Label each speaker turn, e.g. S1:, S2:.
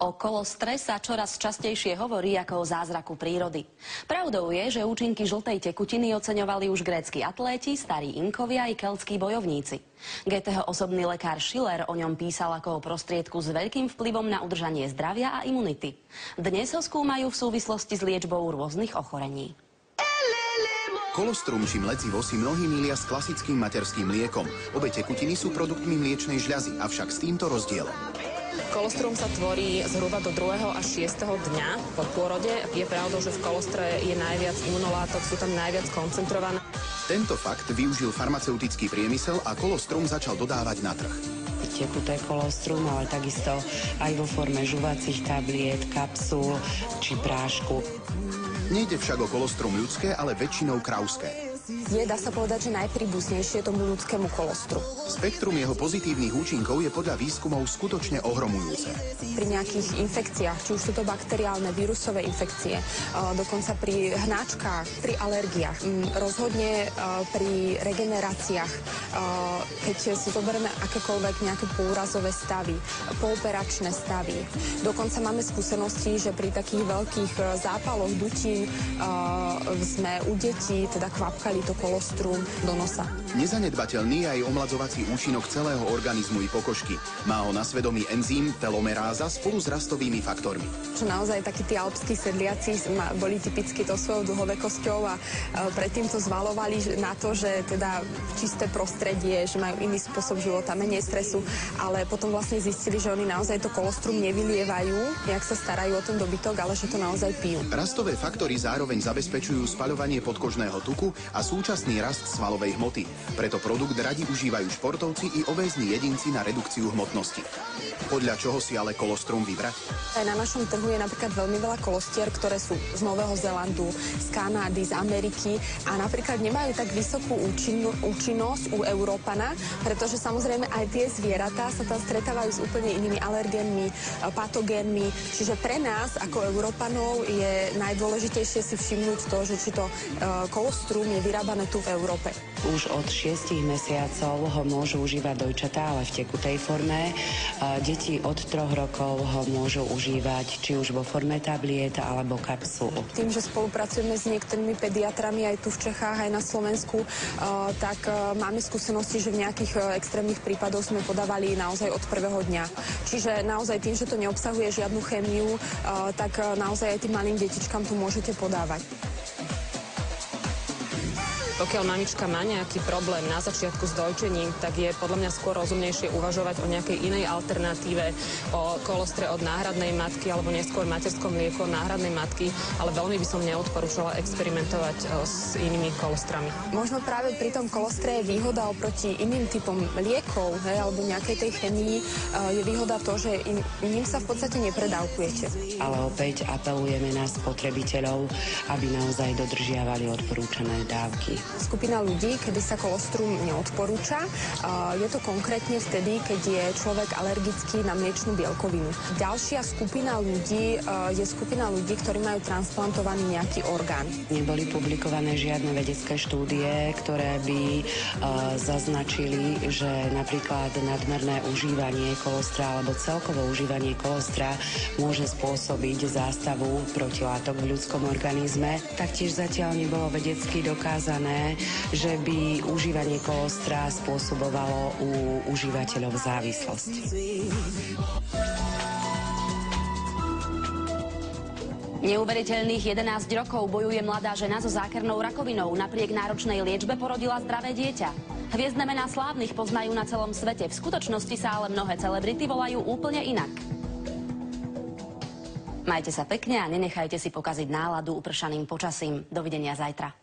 S1: O kolostre sa čoraz častejšie hovorí ako o zázraku prírody. Pravdou je, že účinky žltej tekutiny oceňovali už grécki atléti, starí Inkovia i keľtskí bojovníci. Goetheho osobný lekár Schiller o ňom písal ako o prostriedku s veľkým vplyvom na udržanie zdravia a imunity. Dnes ho skúmajú v súvislosti s liečbou rôznych ochorení.
S2: Kolostrum či mledzivo si mnohí milia s klasickým materským mliekom. Obe tekutiny sú produktmi mliečnej žľazy, avšak s týmto rozdielom.
S3: Kolostrum sa tvorí zhruba do 2. až 6. dňa po pôrode. Je pravdou, že v kolostre je najviac imunolátok, sú tam najviac koncentrované.
S2: Tento fakt využil farmaceutický priemysel a kolostrum začal dodávať na trh.
S4: Tekuté kolostrum, ale takisto aj vo forme žuvacích tabliet, kapsul či prášku.
S2: Nejde však o kolostrum ľudské, ale väčšinou krauské.
S3: Je, dá sa povedať, že najpríbuznejšie tomu ľudskému kolostru.
S2: Spektrum jeho pozitívnych účinkov je podľa výskumov skutočne ohromujúce.
S3: Pri nejakých infekciách, či už sú to bakteriálne, vírusové infekcie, dokonca pri hnačkách, pri alergiách, rozhodne pri regeneráciách, keď si zoberieme akékoľvek nejaké poúrazové stavy, pooperačné stavy. Dokonca máme skúsenosti, že pri takých veľkých zápaloch dutín sme u detí teda kvapkali to kolostrum do nosa.
S2: Nezanedbateľný je aj omladzovací účinok celého organizmu i pokožky. Má ho na svedomí enzym telomeráza spolu s rastovými faktormi.
S3: Čo naozaj takí tí alpskí sedliaci boli typicky to svojou dlhovekosťou a predtým to zvalovali na to, že teda čisté prostredie, že majú iný spôsob života, menej stresu, ale potom vlastne zistili, že oni naozaj to kolostrum nevylievajú, jak sa starajú o ten dobytok, ale že to naozaj pijú.
S2: Rastové faktory zároveň zabezpečujú spaľovanie podkožného tuku a súčasný rast svalovej hmoty. Preto produkt radi užívajú športovci i obézni jedinci na redukciu hmotnosti. Podľa čoho si ale kolostrum vybrať?
S3: Aj na našom trhu je napríklad veľmi veľa kolostier, ktoré sú z Nového Zélandu, z Kanady, z Ameriky a napríklad nemajú tak vysokú účinnosť u Európana, pretože samozrejme aj tie zvieratá sa tam stretávajú s úplne inými alergénmi, patogénmi. Čiže pre nás ako Európanov je najdôležitejšie si všimnúť to, že či to kolostrum je vyrábané tu v Európe.
S4: Už od 6 mesiacov ho môžu užívať dojčatá, ale v tekutej forme. Deti od 3 rokov ho môžu užívať či už vo forme tabliet alebo kapsul.
S3: Tým, že spolupracujeme s niektorými pediatrami aj tu v Čechách, aj na Slovensku, tak máme skúsenosti, že v nejakých extrémnych prípadoch sme podávali naozaj od prvého dňa. Čiže naozaj tým, že to neobsahuje žiadnu chémiu, tak naozaj aj tým malým detičkám to môžete podávať. Pokiaľ mamička má nejaký problém na začiatku s dojčením, tak je podľa mňa skôr rozumnejšie uvažovať o nejakej inej alternatíve, o kolostre od náhradnej matky alebo neskôr materskom mlieku od náhradnej matky, ale veľmi by som neodporúčala experimentovať s inými kolostrami. Možno práve pri tom kolostre je výhoda oproti iným typom liekov, alebo nejakej tej chemii, je výhoda to, že ním sa v podstate nepredávkujete.
S4: Ale opäť apelujeme na spotrebiteľov, aby naozaj dodržiavali odporúčané dávky.
S3: Skupina ľudí, kedy sa kolostrum neodporúča, je to konkrétne vtedy, keď je človek alergický na mliečnu bielkovinu. Ďalšia skupina ľudí je skupina ľudí, ktorí majú transplantovaný nejaký orgán.
S4: Neboli publikované žiadne vedecké štúdie, ktoré by zaznačili, že napríklad nadmerné užívanie kolostra alebo celkovo užívanie kolostra môže spôsobiť zástavu protilátok v ľudskom organizme. Taktiež zatiaľ nebolo vedecky dokázané, že by užívanie kolostra spôsobovalo u užívateľov závislosť.
S1: Neuveriteľných 11 rokov bojuje mladá žena so zákernou rakovinou. Napriek náročnej liečbe porodila zdravé dieťa. Hviezdne mená slávnych poznajú na celom svete. V skutočnosti sa ale mnohé celebrity volajú úplne inak. Majte sa pekne a nenechajte si pokaziť náladu upršaným počasím. Dovidenia zajtra.